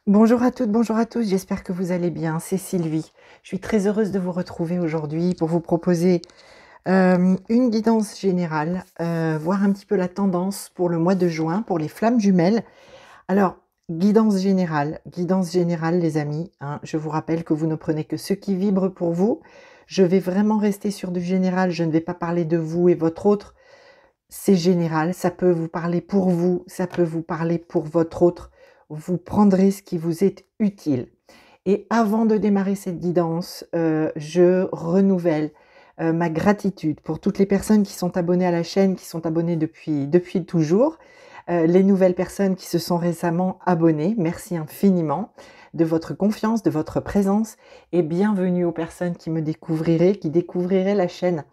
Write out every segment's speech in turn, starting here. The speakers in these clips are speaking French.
Bonjour à toutes, bonjour à tous, j'espère que vous allez bien, c'est Sylvie. Je suis très heureuse de vous retrouver aujourd'hui pour vous proposer une guidance générale, voir un petit peu la tendance pour le mois de juin, pour les flammes jumelles. Alors, guidance générale les amis, hein, je vous rappelle que vous ne prenez que ce qui vibre pour vous. Je vais vraiment rester sur du général, je ne vais pas parler de vous et votre autre. C'est général, ça peut vous parler pour vous, ça peut vous parler pour votre autre. Vous prendrez ce qui vous est utile. Et avant de démarrer cette guidance, je renouvelle ma gratitude pour toutes les personnes qui sont abonnées à la chaîne, qui sont abonnées depuis toujours. Les nouvelles personnes qui se sont récemment abonnées, merci infiniment de votre confiance, de votre présence et bienvenue aux personnes qui me découvriraient, qui découvriraient la chaîne.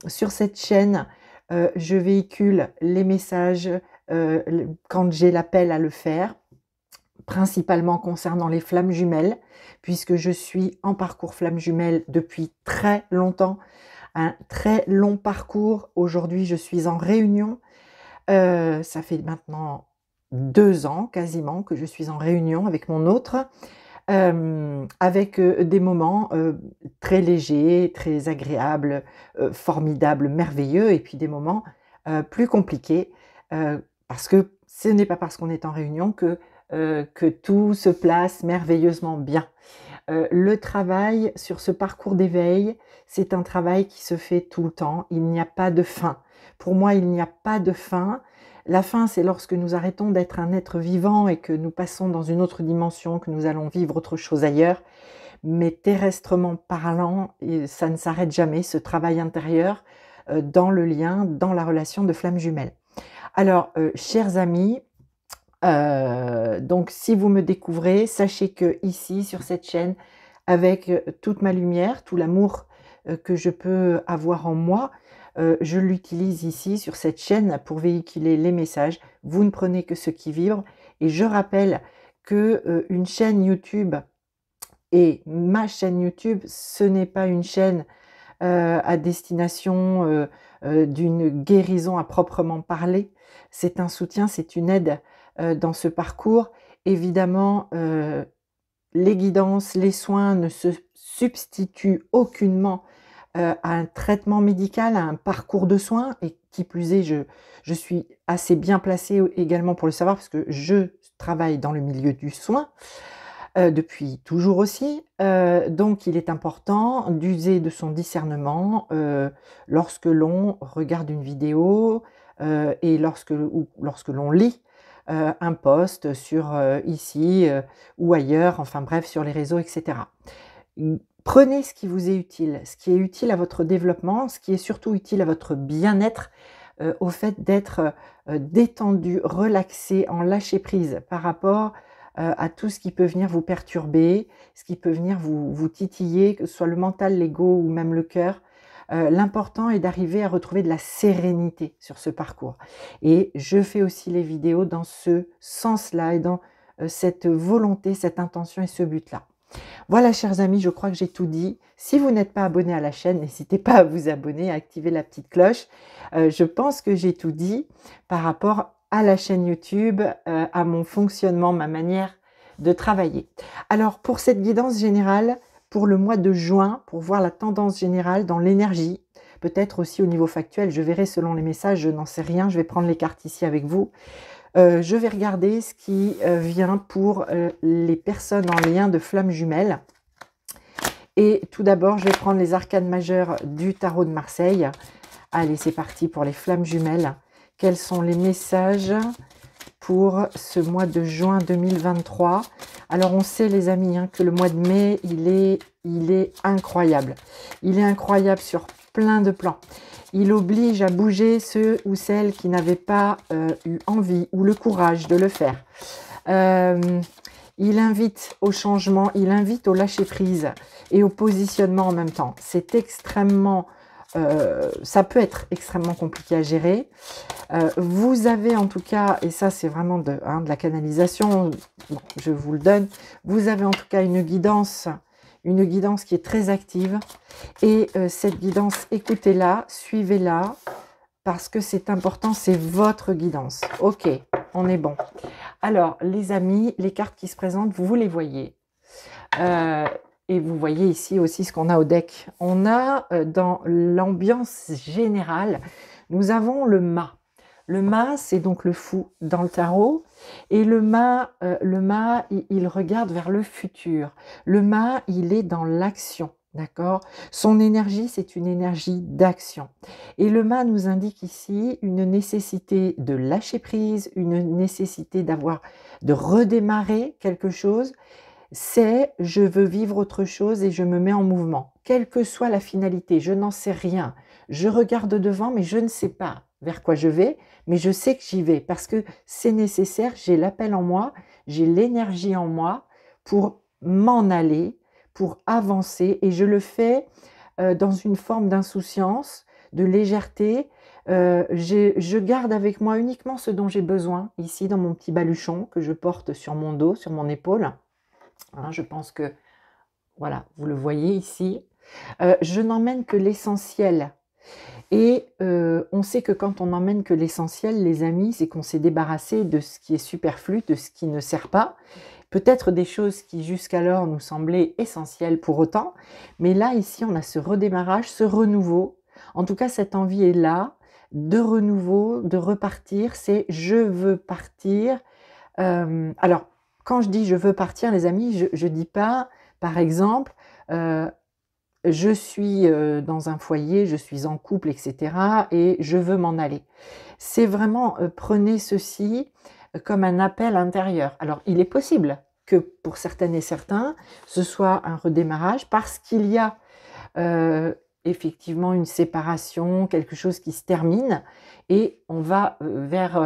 Sur cette chaîne, je véhicule les messages quand j'ai l'appel à le faire, principalement concernant les flammes jumelles, puisque je suis en parcours flammes jumelles depuis très longtemps, un très long parcours. Aujourd'hui, je suis en réunion. Ça fait maintenant 2 ans quasiment que je suis en réunion avec mon autre, avec des moments très légers, très agréables, formidables, merveilleux, et puis des moments plus compliqués, parce que ce n'est pas parce qu'on est en réunion que tout se place merveilleusement bien. Le travail sur ce parcours d'éveil, c'est un travail qui se fait tout le temps. Il n'y a pas de fin. Pour moi, il n'y a pas de fin. La fin, c'est lorsque nous arrêtons d'être un être vivant et que nous passons dans une autre dimension, que nous allons vivre autre chose ailleurs. Mais terrestrement parlant, ça ne s'arrête jamais, ce travail intérieur, dans le lien, dans la relation de flamme jumelle. Alors, chers amis, donc si vous me découvrez, sachez que ici, sur cette chaîne, avec toute ma lumière, tout l'amour que je peux avoir en moi, je l'utilise ici sur cette chaîne pour véhiculer les messages. Vous ne prenez que ce qui vibre. Et je rappelle que une chaîne YouTube et ma chaîne YouTube, ce n'est pas une chaîne à destination d'une guérison à proprement parler. C'est un soutien, c'est une aide dans ce parcours. Évidemment, les guidances, les soins ne se substituent aucunement à un traitement médical, à un parcours de soins, et qui plus est, je suis assez bien placée également pour le savoir, parce que je travaille dans le milieu du soin, depuis toujours aussi. Donc il est important d'user de son discernement lorsque l'on regarde une vidéo et lorsque l'on lit un post sur ici ou ailleurs, enfin bref, sur les réseaux, etc. Prenez ce qui vous est utile, ce qui est utile à votre développement, ce qui est surtout utile à votre bien-être, au fait d'être détendu, relaxé, en lâcher prise par rapport à tout ce qui peut venir vous perturber, ce qui peut venir vous titiller, que ce soit le mental, l'ego ou même le cœur. L'important est d'arriver à retrouver de la sérénité sur ce parcours. Et je fais aussi les vidéos dans ce sens-là et dans cette volonté, cette intention et ce but-là. Voilà, chers amis, je crois que j'ai tout dit. Si vous n'êtes pas abonné à la chaîne, n'hésitez pas à vous abonner, à activer la petite cloche. Je pense que j'ai tout dit par rapport à la chaîne YouTube, à mon fonctionnement, ma manière de travailler. Alors, pour cette guidance générale, pour le mois de juin, pour voir la tendance générale dans l'énergie, peut-être aussi au niveau factuel, je verrai selon les messages, je n'en sais rien, je vais prendre les cartes ici avec vous. Je vais regarder ce qui vient pour les personnes en lien de flammes jumelles. Et tout d'abord, je vais prendre les arcanes majeures du tarot de Marseille. Allez, c'est parti pour les flammes jumelles. Quels sont les messages pour ce mois de juin 2023? Alors, on sait, les amis, hein, que le mois de mai, il est incroyable. Il est incroyable sur plein de plans. Il oblige à bouger ceux ou celles qui n'avaient pas eu envie ou le courage de le faire. Il invite au changement, il invite au lâcher-prise et au positionnement en même temps. C'est extrêmement... ça peut être extrêmement compliqué à gérer. Vous avez en tout cas, et ça c'est vraiment de la canalisation, bon, je vous le donne, vous avez en tout cas une guidance qui est très active. Et cette guidance, écoutez-la, suivez-la, parce que c'est important, c'est votre guidance. Ok, on est bon. Alors, les amis, les cartes qui se présentent, vous les voyez. Et vous voyez ici aussi ce qu'on a au deck. On a dans l'ambiance générale, nous avons le mât. Le mât, c'est donc le fou dans le tarot. Et le mât, il regarde vers le futur. Le mât, il est dans l'action. D'accord? Son énergie, c'est une énergie d'action. Et le mât nous indique ici une nécessité de lâcher prise, une nécessité de redémarrer quelque chose. C'est je veux vivre autre chose et je me mets en mouvement. Quelle que soit la finalité, je n'en sais rien. Je regarde devant, mais je ne sais pas vers quoi je vais, mais je sais que j'y vais parce que c'est nécessaire, j'ai l'appel en moi, j'ai l'énergie en moi pour m'en aller, pour avancer et je le fais dans une forme d'insouciance, de légèreté. Je garde avec moi uniquement ce dont j'ai besoin, ici dans mon petit baluchon que je porte sur mon dos, sur mon épaule. Hein, je pense que, voilà, vous le voyez ici. Je n'emmène que l'essentiel. Et on sait que quand on n'emmène que l'essentiel, les amis, c'est qu'on s'est débarrassé de ce qui est superflu, de ce qui ne sert pas. Peut-être des choses qui jusqu'alors nous semblaient essentielles pour autant. Mais là, ici, on a ce redémarrage, ce renouveau. En tout cas, cette envie est là, de renouveau, de repartir. C'est je veux partir. Alors, quand je dis je veux partir, les amis, je ne dis pas, par exemple, je suis dans un foyer, je suis en couple, etc. et je veux m'en aller. C'est vraiment, prenez ceci comme un appel intérieur. Alors, il est possible que pour certaines et certains, ce soit un redémarrage parce qu'il y a effectivement une séparation, quelque chose qui se termine et on va vers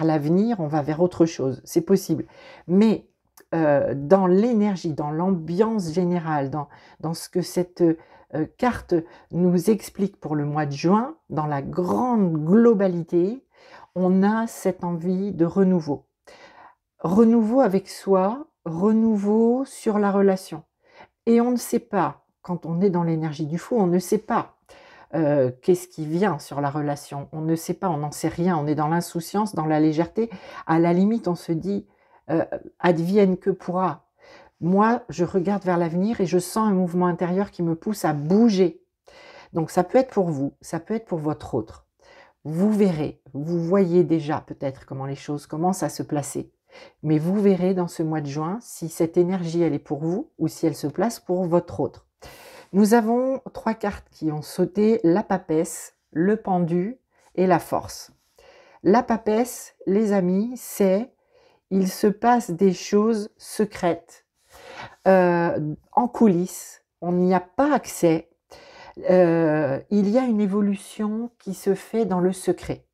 l'avenir, on va vers autre chose. C'est possible. Mais dans l'énergie, dans l'ambiance générale, dans ce que cette carte nous explique pour le mois de juin, dans la grande globalité, on a cette envie de renouveau. Renouveau avec soi, renouveau sur la relation. Et on ne sait pas, quand on est dans l'énergie du fou, on ne sait pas qu'est-ce qui vient sur la relation. On ne sait pas, on n'en sait rien. On est dans l'insouciance, dans la légèreté. À la limite, on se dit advienne que pourra. Moi, je regarde vers l'avenir et je sens un mouvement intérieur qui me pousse à bouger. Donc ça peut être pour vous, ça peut être pour votre autre. Vous verrez, vous voyez déjà peut-être comment les choses commencent à se placer. Mais vous verrez dans ce mois de juin si cette énergie, elle est pour vous ou si elle se place pour votre autre. Nous avons 3 cartes qui ont sauté, la papesse, le pendu et la force. La papesse, les amis, c'est il se passe des choses secrètes, en coulisses, on n'y a pas accès. Il y a une évolution qui se fait dans le secret.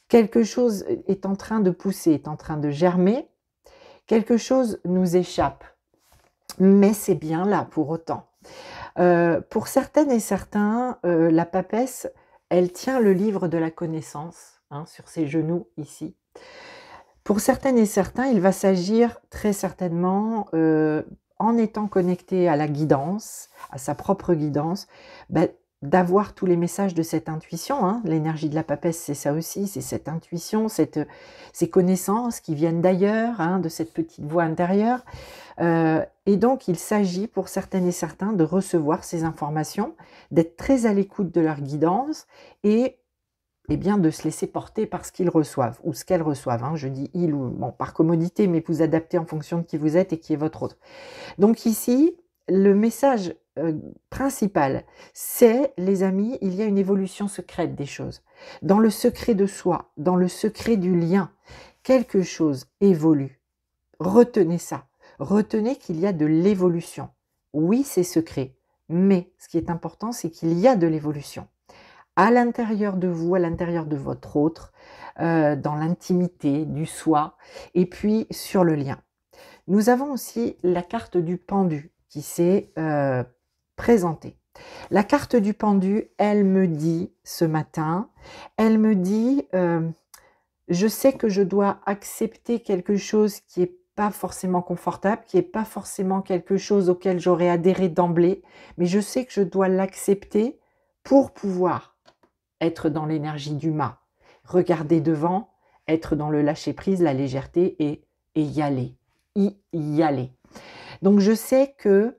Quelque chose est en train de pousser, est en train de germer. Quelque chose nous échappe. Mais c'est bien là pour autant. Pour certaines et certains, la papesse, elle tient le livre de la connaissance hein, sur ses genoux ici. Pour certaines et certains, il va s'agir très certainement, en étant connecté à la guidance, à sa propre guidance, d'avoir tous les messages de cette intuition. Hein. L'énergie de la papesse, c'est ça aussi, c'est cette intuition, ces connaissances qui viennent d'ailleurs, hein, de cette petite voix intérieure. Et donc, il s'agit pour certaines et certains de recevoir ces informations, d'être très à l'écoute de leur guidance et bien de se laisser porter par ce qu'ils reçoivent ou ce qu'elles reçoivent. Hein. Je dis ils ou bon, par commodité, mais vous adaptez en fonction de qui vous êtes et qui est votre autre. Donc ici, le message principal, c'est, les amis, il y a une évolution secrète des choses. Dans le secret de soi, dans le secret du lien, quelque chose évolue. Retenez ça. Retenez qu'il y a de l'évolution. Oui, c'est secret, mais ce qui est important, c'est qu'il y a de l'évolution. À l'intérieur de vous, à l'intérieur de votre autre, dans l'intimité du soi, et puis sur le lien. Nous avons aussi la carte du pendu qui s'est présentée. La carte du pendu, elle me dit ce matin, elle me dit, je sais que je dois accepter quelque chose qui n'est pas forcément confortable, qui n'est pas forcément quelque chose auquel j'aurais adhéré d'emblée, mais je sais que je dois l'accepter pour pouvoir être dans l'énergie du mât, regarder devant, être dans le lâcher-prise, la légèreté et et y aller. Y aller. Donc je sais que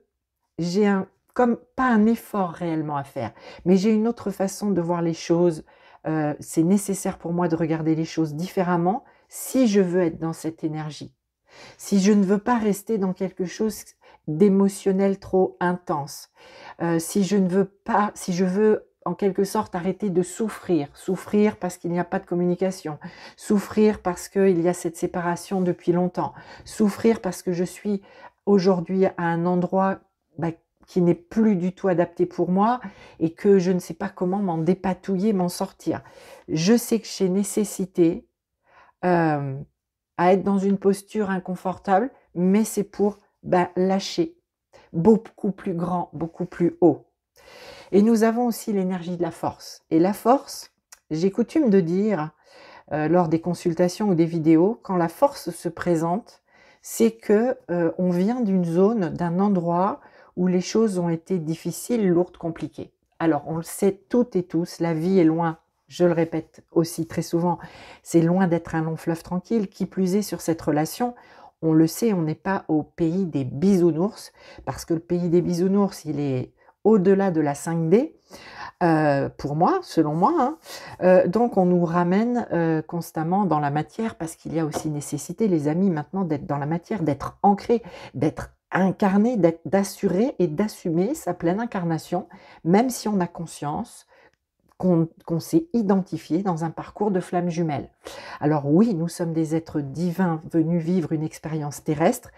j'ai comme pas un effort réellement à faire, mais j'ai une autre façon de voir les choses. C'est nécessaire pour moi de regarder les choses différemment si je veux être dans cette énergie. Si je ne veux pas rester dans quelque chose d'émotionnel trop intense, si je ne veux pas, si je veux en quelque sorte arrêter de souffrir, souffrir parce qu'il n'y a pas de communication, souffrir parce qu'il y a cette séparation depuis longtemps, souffrir parce que je suis aujourd'hui à un endroit qui n'est plus du tout adapté pour moi et que je ne sais pas comment m'en dépatouiller, m'en sortir. Je sais que j'ai nécessité à être dans une posture inconfortable, mais c'est pour lâcher beaucoup plus grand, beaucoup plus haut. Et nous avons aussi l'énergie de la force. Et la force, j'ai coutume de dire lors des consultations ou des vidéos, quand la force se présente, c'est que on vient d'une zone, d'un endroit où les choses ont été difficiles, lourdes, compliquées. Alors on le sait toutes et tous, la vie est loin. Je le répète aussi très souvent, c'est loin d'être un long fleuve tranquille. Qui plus est sur cette relation, on le sait, on n'est pas au pays des bisounours, parce que le pays des bisounours, il est au-delà de la 5D, pour moi, selon moi. Donc on nous ramène constamment dans la matière, parce qu'il y a aussi nécessité, les amis, maintenant d'être dans la matière, d'être ancré, d'être incarné, d'assurer et d'assumer sa pleine incarnation, même si on a conscience qu'on s'est identifié dans un parcours de flamme jumelle. Alors oui, nous sommes des êtres divins venus vivre une expérience terrestre,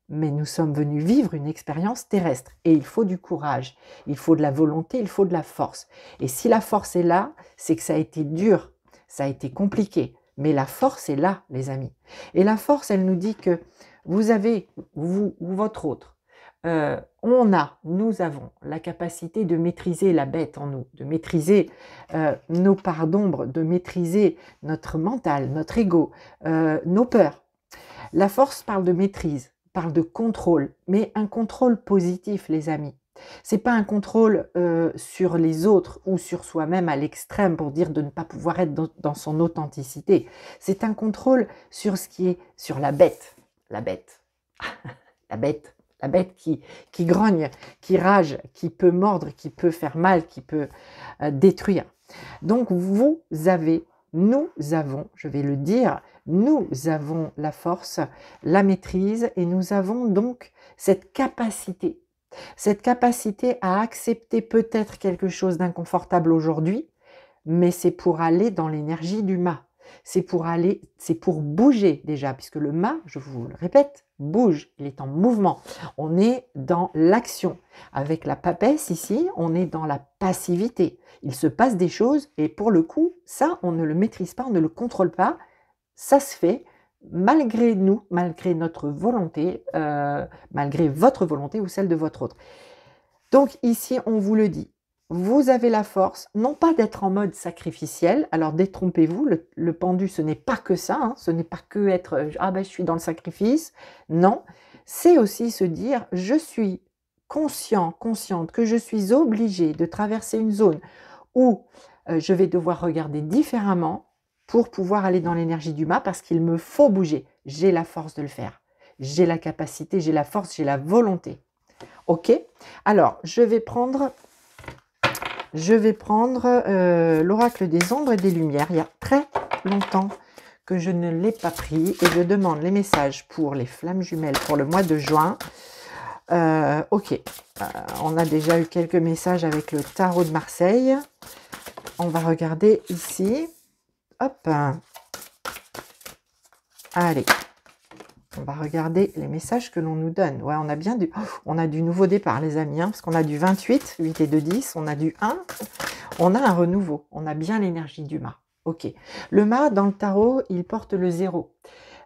mais nous sommes venus vivre une expérience terrestre. Et il faut du courage, il faut de la volonté, il faut de la force. Et si la force est là, c'est que ça a été dur, ça a été compliqué. Mais la force est là, les amis. Et la force, elle nous dit que vous avez, vous ou votre autre, nous avons la capacité de maîtriser la bête en nous, de maîtriser nos parts d'ombre, de maîtriser notre mental, notre ego, nos peurs. La force parle de maîtrise, parle de contrôle, mais un contrôle positif, les amis. C'est pas un contrôle sur les autres ou sur soi-même à l'extrême pour dire de ne pas pouvoir être dans son authenticité. C'est un contrôle sur ce qui est, sur la bête, la bête, la bête. La bête qui grogne, qui rage, qui peut mordre, qui peut faire mal, qui peut détruire. Donc vous avez, nous avons, je vais le dire, nous avons la force, la maîtrise et nous avons donc cette capacité à accepter peut-être quelque chose d'inconfortable aujourd'hui, mais c'est pour aller dans l'énergie du mât. C'est pour bouger déjà, puisque le mât, je vous le répète, bouge, il est en mouvement. On est dans l'action. Avec la papesse ici, on est dans la passivité. Il se passe des choses et pour le coup, ça, on ne le maîtrise pas, on ne le contrôle pas. Ça se fait malgré nous, malgré notre volonté, malgré votre volonté ou celle de votre autre. Donc ici, on vous le dit. Vous avez la force, non pas d'être en mode sacrificiel, alors détrompez-vous, le pendu ce n'est pas que ça, hein, ce n'est pas que être « ah ben je suis dans le sacrifice », non, c'est aussi se dire « je suis consciente que je suis obligée de traverser une zone où je vais devoir regarder différemment pour pouvoir aller dans l'énergie du mât parce qu'il me faut bouger, j'ai la force de le faire, j'ai la capacité, j'ai la force, j'ai la volonté ». Ok, alors je vais prendre l'oracle des ombres et des lumières. Il y a très longtemps que je ne l'ai pas pris et je demande les messages pour les flammes jumelles pour le mois de juin. Ok, on a déjà eu quelques messages avec le tarot de Marseille. On va regarder ici. Hop. Allez. On va regarder les messages que l'on nous donne. Ouais, on a du nouveau départ, les amis, hein, parce qu'on a du 28, 8 et 2, 10, on a du 1. On a un renouveau. On a bien l'énergie du mât. Ok. Le mât, dans le tarot, il porte le 0.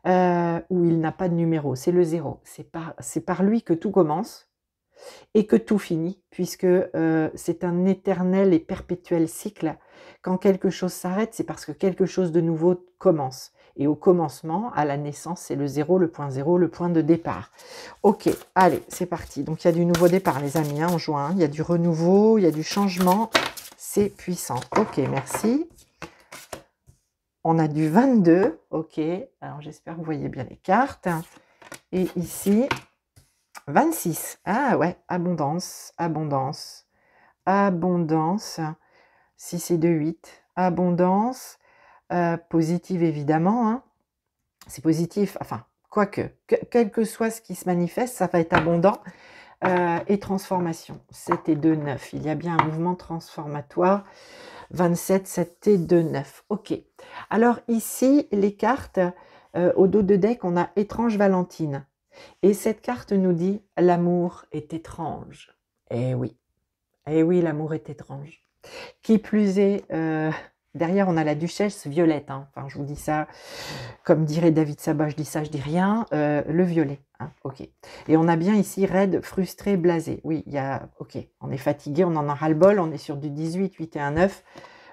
Ou il n'a pas de numéro. C'est le 0. C'est par lui que tout commence et que tout finit, puisque c'est un éternel et perpétuel cycle. Quand quelque chose s'arrête, c'est parce que quelque chose de nouveau commence. Et au commencement, à la naissance, c'est le 0, le point 0, le point de départ. Ok, allez, c'est parti. Donc, il y a du nouveau départ, les amis, hein, en juin. Il y a du renouveau, il y a du changement. C'est puissant. Ok, merci. on a du 22, ok. Alors, j'espère que vous voyez bien les cartes. Et ici, 26. Ah ouais, abondance, abondance, abondance. 6 et 2, 8. Abondance, positive évidemment, hein. C'est positif, enfin, quoique, quel que soit ce qui se manifeste, ça va être abondant. Et transformation, 7 et 2, 9. Il y a bien un mouvement transformatoire. 27, 7 et 2, 9. Ok. Alors ici, les cartes, au dos de deck, on a étrange Valentine. Et cette carte nous dit l'amour est étrange. Eh oui, l'amour est étrange. Qui plus est, derrière on a la duchesse violette, hein. Enfin je vous dis ça, comme dirait David Sabat, je dis ça, je dis rien, le violet, hein. Ok. Et on a bien ici raide, frustré, blasé. Oui, il y a, ok, on est fatigué, on en a ras-le-bol, on est sur du 18, 8 et 1, 9,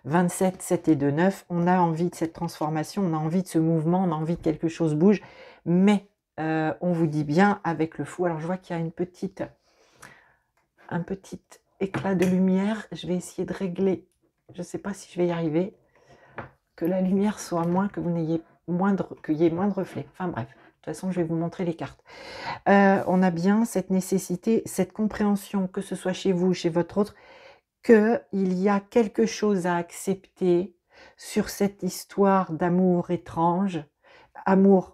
27, 7 et 2, 9. On a envie de cette transformation, on a envie de ce mouvement, on a envie que quelque chose bouge, mais on vous dit bien avec le fou. Alors je vois qu'il y a un petit éclat de lumière. Je vais essayer de régler. Je ne sais pas si je vais y arriver. Que la lumière soit moins, que vous n'ayez qu'il y ait moins de reflets. Enfin bref, de toute façon, je vais vous montrer les cartes. On a bien cette nécessité, cette compréhension, que ce soit chez vous, chez votre autre, qu'il y a quelque chose à accepter sur cette histoire d'amour étrange, amour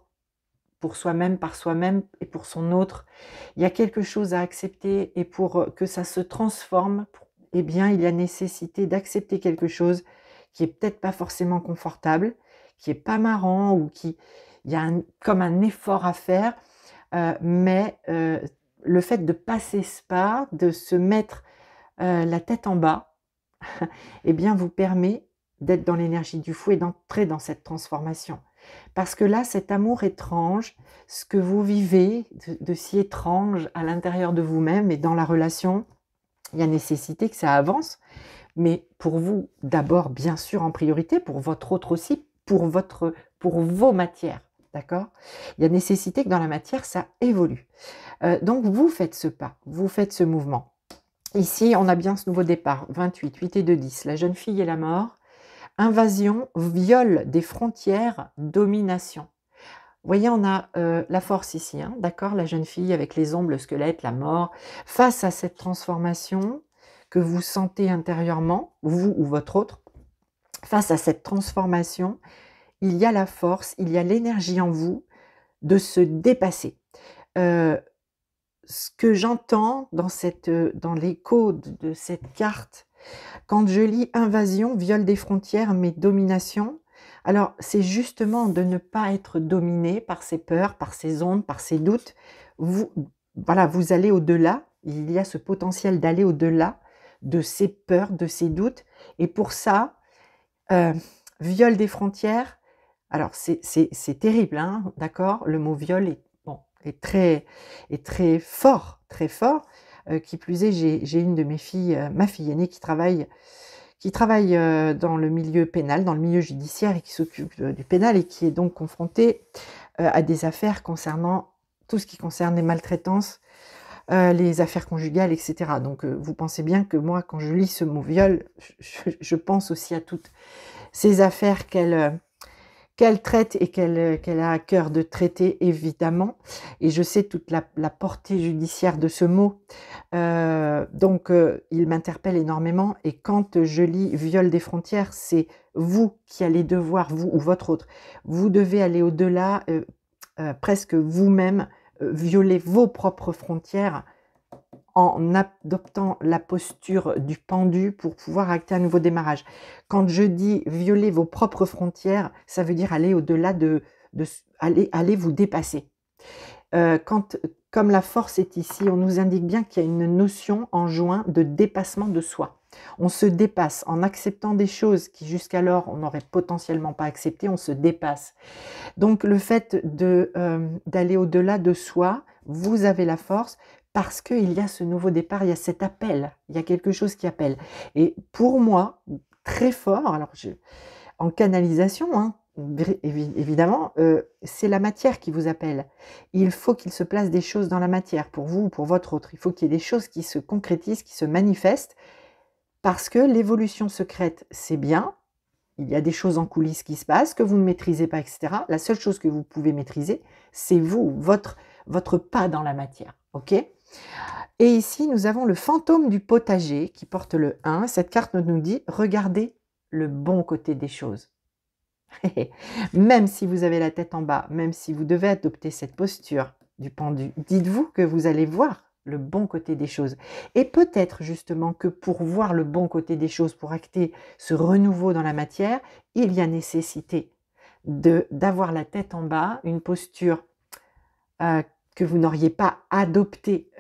pour soi-même, par soi-même et pour son autre. Il y a quelque chose à accepter et pour que ça se transforme, eh bien, il y a nécessité d'accepter quelque chose qui est peut-être pas forcément confortable, qui est pas marrant ou il y a comme un effort à faire, mais le fait de passer ce pas, de se mettre la tête en bas, eh bien, vous permet d'être dans l'énergie du fou et d'entrer dans cette transformation. Parce que là, cet amour étrange, ce que vous vivez de si étrange à l'intérieur de vous-même et dans la relation, il y a nécessité que ça avance, mais pour vous, d'abord, bien sûr, en priorité, pour votre autre aussi, pour vos matières, d'accord? Il y a nécessité que dans la matière, ça évolue. Donc, vous faites ce pas, vous faites ce mouvement. Ici, on a bien ce nouveau départ, 28, 8 et 2, 10, la jeune fille et la mort. Invasion, viol des frontières, domination. Vous voyez, on a la force ici, hein, d'accord? La jeune fille avec les ombres, le squelette, la mort. Face à cette transformation que vous sentez intérieurement, vous ou votre autre, face à cette transformation, il y a la force, il y a l'énergie en vous de se dépasser. Ce que j'entends dans l'écho de cette carte, quand je lis invasion, viol des frontières, mais domination, alors c'est justement de ne pas être dominé par ses peurs, par ses ondes, par ses doutes. Voilà, vous allez au-delà, il y a ce potentiel d'aller au-delà de ses peurs, de ses doutes. Et pour ça, viol des frontières, alors c'est terrible, hein, d'accord? Le mot viol est très fort, très fort. Qui plus est, j'ai une de mes filles, ma fille aînée, qui travaille dans le milieu pénal, dans le milieu judiciaire et qui s'occupe du pénal et qui est donc confrontée à des affaires concernant tout ce qui concerne les maltraitances, les affaires conjugales, etc. Donc vous pensez bien que moi, quand je lis ce mot viol, je pense aussi à toutes ces affaires qu'elle traite et qu'elle a à cœur de traiter, évidemment. Et je sais toute la portée judiciaire de ce mot. Donc, il m'interpelle énormément. Et quand je lis viol des frontières, c'est vous qui allez devoir, vous ou votre autre, vous devez aller au-delà, presque vous-même, violer vos propres frontières en adoptant la posture du pendu pour pouvoir acter un nouveau démarrage. Quand je dis violer vos propres frontières, ça veut dire aller au-delà aller vous dépasser. Comme la force est ici, on nous indique bien qu'il y a une notion en juin de dépassement de soi. On se dépasse en acceptant des choses qui jusqu'alors on n'aurait potentiellement pas accepté, on se dépasse. Donc le fait d'aller au-delà de soi, vous avez la force parce qu'il y a ce nouveau départ, il y a cet appel, il y a quelque chose qui appelle. Et pour moi, très fort, alors en canalisation, hein, évidemment, c'est la matière qui vous appelle. Il faut qu'il se place des choses dans la matière, pour vous ou pour votre autre. Il faut qu'il y ait des choses qui se concrétisent, qui se manifestent, parce que l'évolution secrète, c'est bien. il y a des choses en coulisses qui se passent, que vous ne maîtrisez pas, etc. La seule chose que vous pouvez maîtriser, c'est vous, votre pas dans la matière. Ok? Et ici, nous avons le fantôme du potager qui porte le 1. Cette carte nous dit, regardez le bon côté des choses. Même si vous avez la tête en bas, même si vous devez adopter cette posture du pendu, dites-vous que vous allez voir le bon côté des choses. Et peut-être justement que pour voir le bon côté des choses, pour acter ce renouveau dans la matière, il y a nécessité d'avoir la tête en bas, une posture que vous n'auriez pas adoptée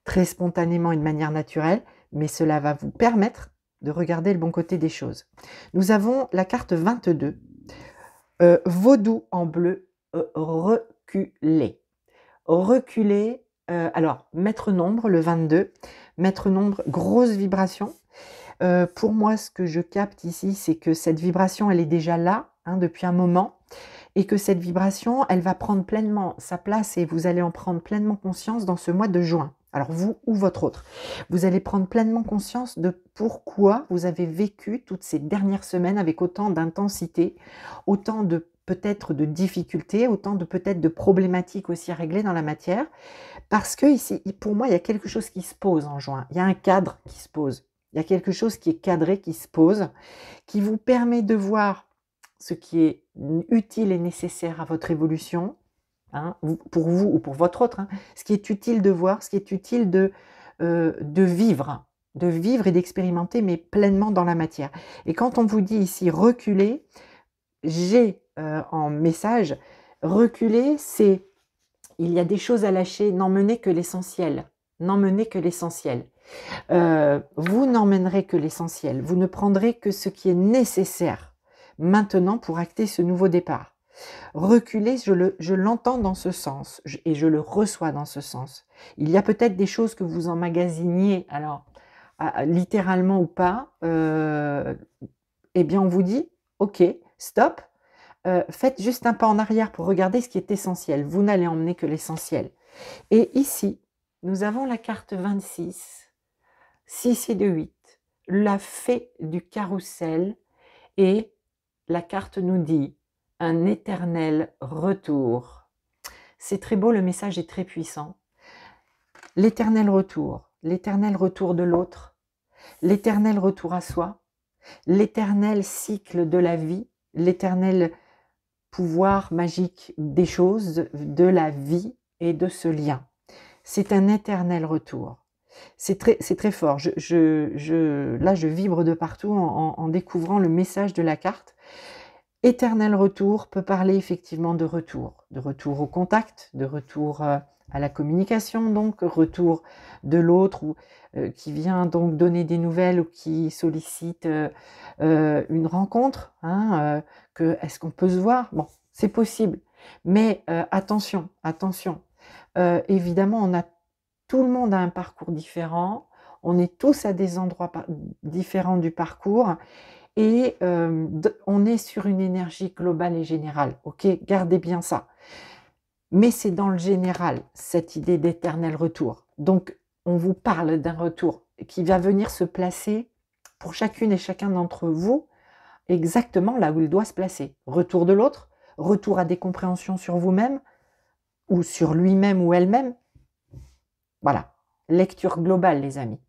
très spontanément et de manière naturelle, mais cela va vous permettre de regarder le bon côté des choses. Nous avons la carte 22, Vaudou en bleu, reculer. Reculer, alors maître nombre, le 22, maître nombre, grosse vibration. Pour moi, ce que je capte ici, c'est que cette vibration, elle est déjà là, hein, depuis un moment, et que cette vibration, elle va prendre pleinement sa place et vous allez en prendre pleinement conscience dans ce mois de juin. Alors vous ou votre autre, vous allez prendre pleinement conscience de pourquoi vous avez vécu toutes ces dernières semaines avec autant d'intensité, autant de peut-être de difficultés, autant de peut-être de problématiques aussi à régler dans la matière, parce que ici, pour moi, il y a quelque chose qui se pose en juin, il y a un cadre qui se pose, il y a quelque chose qui est cadré, qui se pose, qui vous permet de voir ce qui est utile et nécessaire à votre évolution, hein, pour vous ou pour votre autre, hein, ce qui est utile de voir, ce qui est utile de vivre et d'expérimenter, mais pleinement dans la matière. Et quand on vous dit ici reculer, j'ai en message, reculer, c'est il y a des choses à lâcher, n'emmenez que l'essentiel. N'emmenez que l'essentiel. Vous n'emmènerez que l'essentiel. Vous ne prendrez que ce qui est nécessaire maintenant pour acter ce nouveau départ. Reculer, je l'entends dans ce sens et je le reçois dans ce sens. Il y a peut-être des choses que vous emmagasiniez, alors littéralement ou pas, eh bien on vous dit, ok, stop, faites juste un pas en arrière pour regarder ce qui est essentiel. Vous n'allez emmener que l'essentiel. Et ici, nous avons la carte 26, 6 et de 8, la fée du carrousel, et la carte nous dit un éternel retour. C'est très beau, le message est très puissant. L'éternel retour de l'autre, l'éternel retour à soi, l'éternel cycle de la vie, l'éternel pouvoir magique des choses, de la vie et de ce lien. C'est un éternel retour. C'est très fort. Là, je vibre de partout en découvrant le message de la carte. Éternel retour peut parler effectivement de retour au contact, de retour à la communication, donc retour de l'autre qui vient donc donner des nouvelles ou qui sollicite une rencontre, hein, est-ce qu'on peut se voir? Bon, c'est possible, mais attention, évidemment, tout le monde a un parcours différent, on est tous à des endroits différents du parcours, et on est sur une énergie globale et générale, ok? Gardez bien ça. Mais c'est dans le général, cette idée d'éternel retour. Donc, on vous parle d'un retour qui va venir se placer pour chacune et chacun d'entre vous, exactement là où il doit se placer. Retour de l'autre, retour à des compréhensions sur vous-même, ou sur lui-même ou elle-même. Voilà, lecture globale, les amis.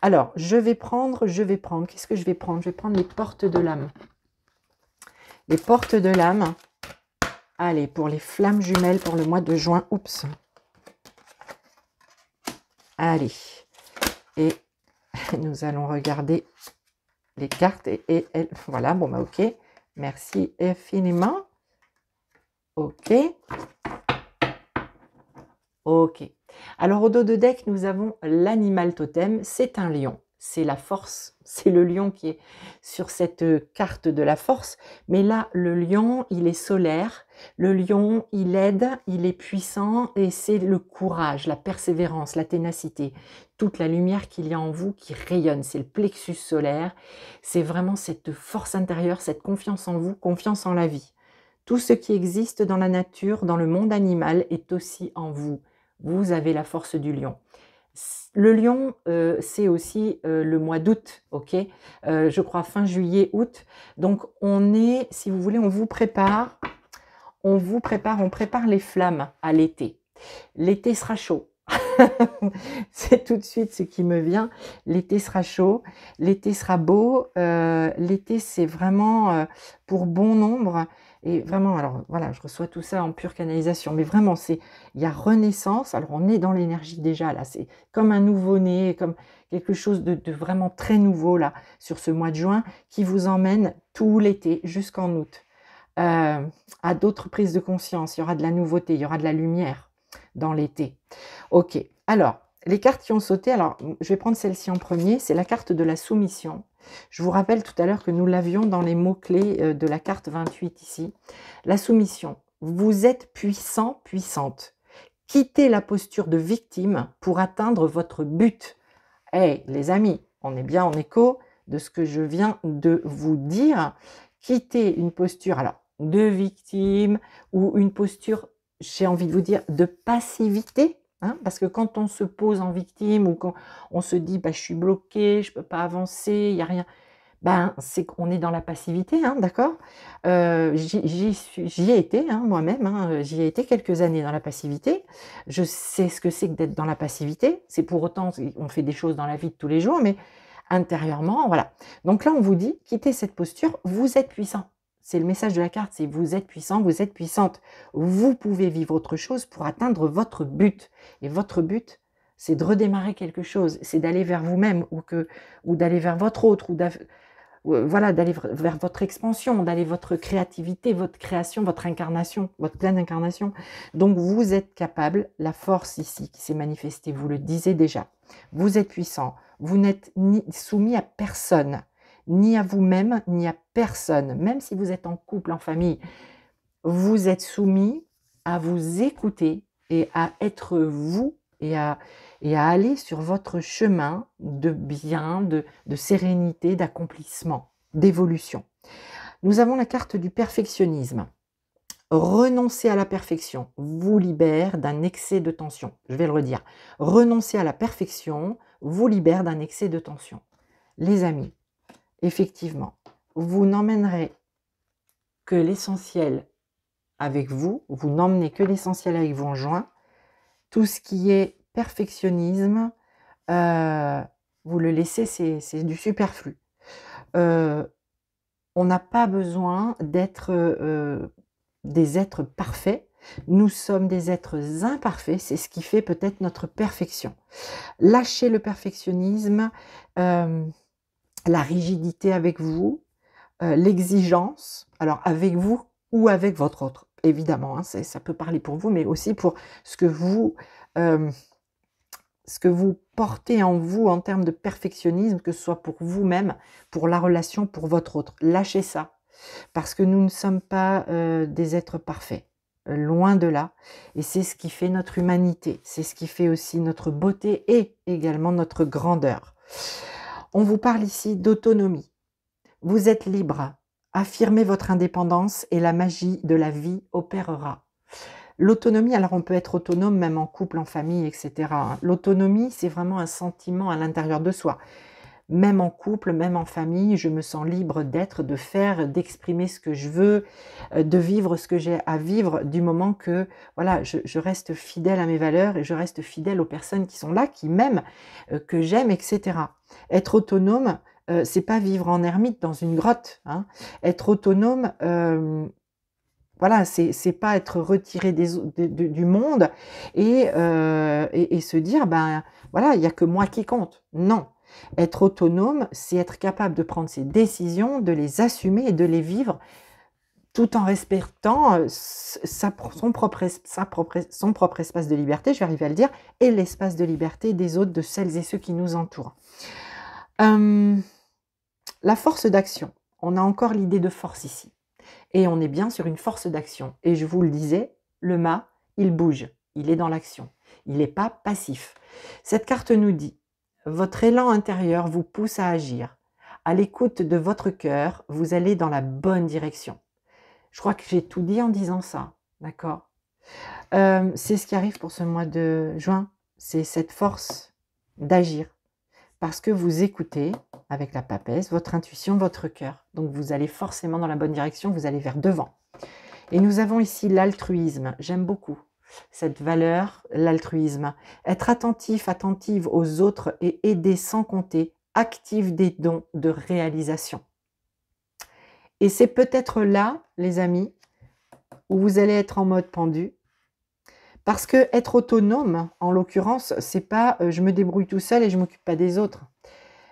Alors, je vais prendre, qu'est-ce que je vais prendre? Je vais prendre les portes de l'âme. Les portes de l'âme, allez, pour les flammes jumelles pour le mois de juin, oups. Allez, et nous allons regarder les cartes, et voilà, bon bah ok, merci infiniment. Ok. Ok. Alors au dos de deck, nous avons l'animal totem, c'est un lion. C'est la force, c'est le lion qui est sur cette carte de la force. Mais là, le lion, il est solaire. Le lion, il aide, il est puissant et c'est le courage, la persévérance, la ténacité. Toute la lumière qu'il y a en vous qui rayonne, c'est le plexus solaire. C'est vraiment cette force intérieure, cette confiance en vous, confiance en la vie. Tout ce qui existe dans la nature, dans le monde animal, est aussi en vous. Vous avez la force du lion. Le lion, c'est aussi le mois d'août, ok? Je crois fin juillet, août. Donc on est, si vous voulez, on prépare les flammes à l'été. L'été sera chaud. C'est tout de suite ce qui me vient. L'été sera chaud, l'été sera beau. L'été, c'est vraiment pour bon nombre. Et vraiment, alors voilà, je reçois tout ça en pure canalisation. Mais vraiment, il y a renaissance. Alors, on est dans l'énergie déjà, là. C'est comme un nouveau-né, comme quelque chose de vraiment très nouveau, là, sur ce mois de juin, qui vous emmène tout l'été jusqu'en août. À d'autres prises de conscience. Il y aura de la nouveauté, il y aura de la lumière dans l'été. Ok, alors, les cartes qui ont sauté, alors je vais prendre celle-ci en premier, c'est la carte de la soumission. Je vous rappelle tout à l'heure que nous l'avions dans les mots-clés de la carte 28 ici. La soumission, vous êtes puissant, puissante. Quittez la posture de victime pour atteindre votre but. Hey, les amis, on est bien en écho de ce que je viens de vous dire. Quittez une posture alors de victime ou une posture, j'ai envie de vous dire, de passivité. Hein, parce que quand on se pose en victime ou quand on se dit bah, je suis bloqué, je ne peux pas avancer, il n'y a rien, ben, c'est qu'on est dans la passivité, hein, d'accord? J'y ai été hein, moi-même, hein, j'y ai été quelques années dans la passivité. Je sais ce que c'est que d'être dans la passivité. C'est pour autant, on fait des choses dans la vie de tous les jours, mais intérieurement, voilà. Donc là, on vous dit, quittez cette posture, vous êtes puissant. C'est le message de la carte, c'est vous êtes puissant, vous êtes puissante. Vous pouvez vivre autre chose pour atteindre votre but. Et votre but, c'est de redémarrer quelque chose, c'est d'aller vers vous-même ou d'aller vers votre autre, voilà, d'aller vers votre expansion, d'aller votre créativité, votre création, votre incarnation, votre pleine incarnation. Donc vous êtes capable, la force ici qui s'est manifestée, vous le disiez déjà, vous êtes puissant, vous n'êtes ni soumis à personne, ni à vous-même, ni à personne, même si vous êtes en couple, en famille, vous êtes soumis à vous écouter et à être vous et à aller sur votre chemin de bien, de sérénité, d'accomplissement, d'évolution. Nous avons la carte du perfectionnisme. Renoncer à la perfection vous libère d'un excès de tension. Je vais le redire. Renoncer à la perfection vous libère d'un excès de tension. Les amis, effectivement, vous n'emmènerez que l'essentiel avec vous, vous n'emmenez que l'essentiel avec vous en juin. Tout ce qui est perfectionnisme, vous le laissez, c'est du superflu. On n'a pas besoin d'être des êtres parfaits. Nous sommes des êtres imparfaits. C'est ce qui fait peut-être notre perfection. Lâchez le perfectionnisme, la rigidité avec vous, l'exigence, alors avec vous ou avec votre autre, évidemment, hein, ça peut parler pour vous, mais aussi pour ce que vous portez en vous en termes de perfectionnisme, que ce soit pour vous-même, pour la relation, pour votre autre. Lâchez ça, parce que nous ne sommes pas des êtres parfaits, loin de là, et c'est ce qui fait notre humanité, c'est ce qui fait aussi notre beauté et également notre grandeur. On vous parle ici d'autonomie. Vous êtes libre, affirmez votre indépendance et la magie de la vie opérera. L'autonomie, alors on peut être autonome même en couple, en famille, etc. L'autonomie, c'est vraiment un sentiment à l'intérieur de soi. Même en couple, même en famille, je me sens libre d'être, de faire, d'exprimer ce que je veux, de vivre ce que j'ai à vivre du moment que voilà, je reste fidèle à mes valeurs et je reste fidèle aux personnes qui sont là, qui m'aiment, que j'aime, etc. Être autonome, c'est pas vivre en ermite dans une grotte. Hein. Être autonome, voilà, c'est pas être retiré du monde et se dire ben voilà, il y a que moi qui compte. Non. Être autonome, c'est être capable de prendre ses décisions, de les assumer et de les vivre tout en respectant son propre espace de liberté, je vais arriver à le dire, et l'espace de liberté des autres, de celles et ceux qui nous entourent. La force d'action. On a encore l'idée de force ici. Et on est bien sur une force d'action. Et je vous le disais, le mât, il bouge, il est dans l'action. Il n'est pas passif. Cette carte nous dit, votre élan intérieur vous pousse à agir. À l'écoute de votre cœur, vous allez dans la bonne direction. Je crois que j'ai tout dit en disant ça, d'accord? C'est ce qui arrive pour ce mois de juin. C'est cette force d'agir. Parce que vous écoutez, avec la papesse, votre intuition, votre cœur. Donc vous allez forcément dans la bonne direction, vous allez vers devant. Et nous avons ici l'altruisme. J'aime beaucoup cette valeur, l'altruisme. Être attentif, attentive aux autres et aider sans compter, active des dons de réalisation. Et c'est peut-être là, les amis, où vous allez être en mode pendu. Parce que être autonome, en l'occurrence, c'est pas je me débrouille tout seul et je m'occupe pas des autres.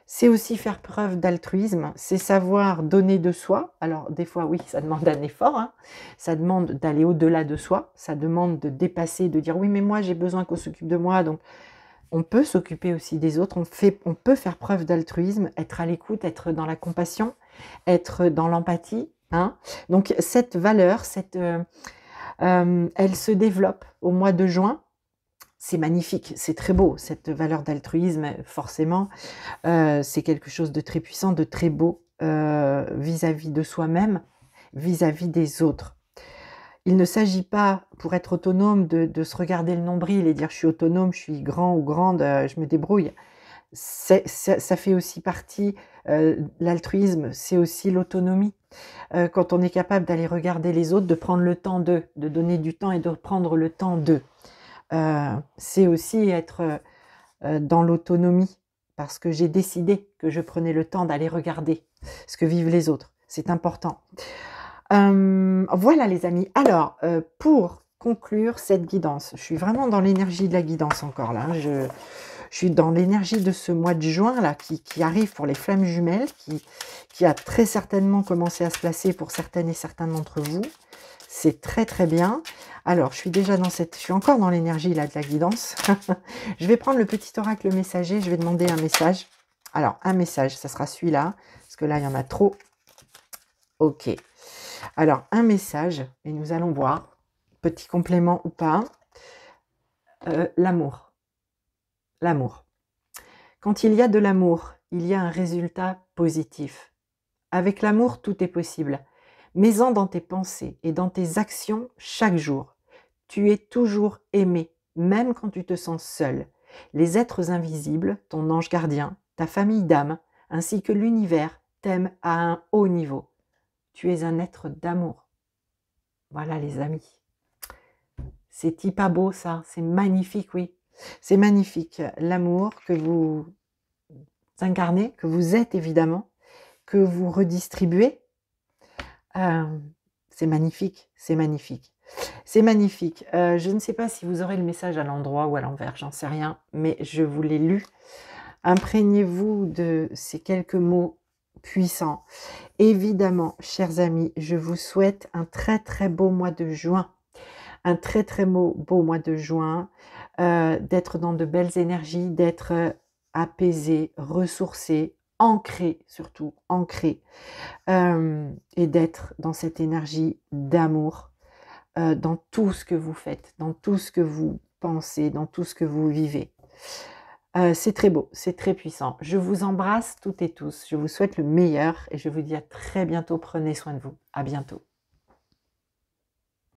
C'est aussi faire preuve d'altruisme, c'est savoir donner de soi. Alors des fois oui, ça demande un effort, hein. Ça demande d'aller au-delà de soi, ça demande de dépasser, de dire oui mais moi j'ai besoin qu'on s'occupe de moi, donc on peut s'occuper aussi des autres, on peut faire preuve d'altruisme, être à l'écoute, être dans la compassion, être dans l'empathie, hein. Donc cette valeur, elle se développe au mois de juin. C'est magnifique, c'est très beau, cette valeur d'altruisme, forcément. C'est quelque chose de très puissant, de très beau vis-à-vis de soi-même, vis-à-vis des autres. Il ne s'agit pas, pour être autonome, de se regarder le nombril et dire je suis autonome, je suis grand ou grande, je me débrouille. Ça fait aussi partie, l'altruisme, c'est aussi l'autonomie. Quand on est capable d'aller regarder les autres, de prendre le temps d'eux, de donner du temps et de prendre le temps d'eux. C'est aussi être dans l'autonomie, parce que j'ai décidé que je prenais le temps d'aller regarder ce que vivent les autres. C'est important. Voilà les amis. Alors, pour conclure cette guidance, je suis vraiment dans l'énergie de la guidance encore là. Je suis dans l'énergie de ce mois de juin là qui arrive pour les flammes jumelles, qui a très certainement commencé à se placer pour certaines et certains d'entre vous. C'est très très bien. Alors, je suis encore dans l'énergie là de la guidance. Je vais prendre le petit oracle messager, je vais demander un message. Alors, un message, ça sera celui-là, parce que là, il y en a trop. Ok. Alors, un message, et nous allons voir, petit complément ou pas. L'amour. L'amour. Quand il y a de l'amour, il y a un résultat positif. Avec l'amour, tout est possible. Mets-en dans tes pensées et dans tes actions chaque jour. Tu es toujours aimé, même quand tu te sens seul. Les êtres invisibles, ton ange gardien, ta famille d'âme, ainsi que l'univers t'aiment à un haut niveau. Tu es un être d'amour. Voilà les amis. C'est pas beau ça, c'est magnifique, oui. C'est magnifique. L'amour que vous incarnez, que vous êtes évidemment, que vous redistribuez. C'est magnifique, c'est magnifique. C'est magnifique. Je ne sais pas si vous aurez le message à l'endroit ou à l'envers, j'en sais rien, mais je vous l'ai lu. Imprégnez-vous de ces quelques mots puissants. Évidemment, chers amis, je vous souhaite un très très beau mois de juin. Un très très beau mois de juin, d'être dans de belles énergies, d'être apaisé, ressourcé, ancré, surtout ancré, et d'être dans cette énergie d'amour, dans tout ce que vous faites, dans tout ce que vous pensez, dans tout ce que vous vivez. C'est très beau, c'est très puissant. Je vous embrasse toutes et tous, je vous souhaite le meilleur et je vous dis à très bientôt. Prenez soin de vous. À bientôt.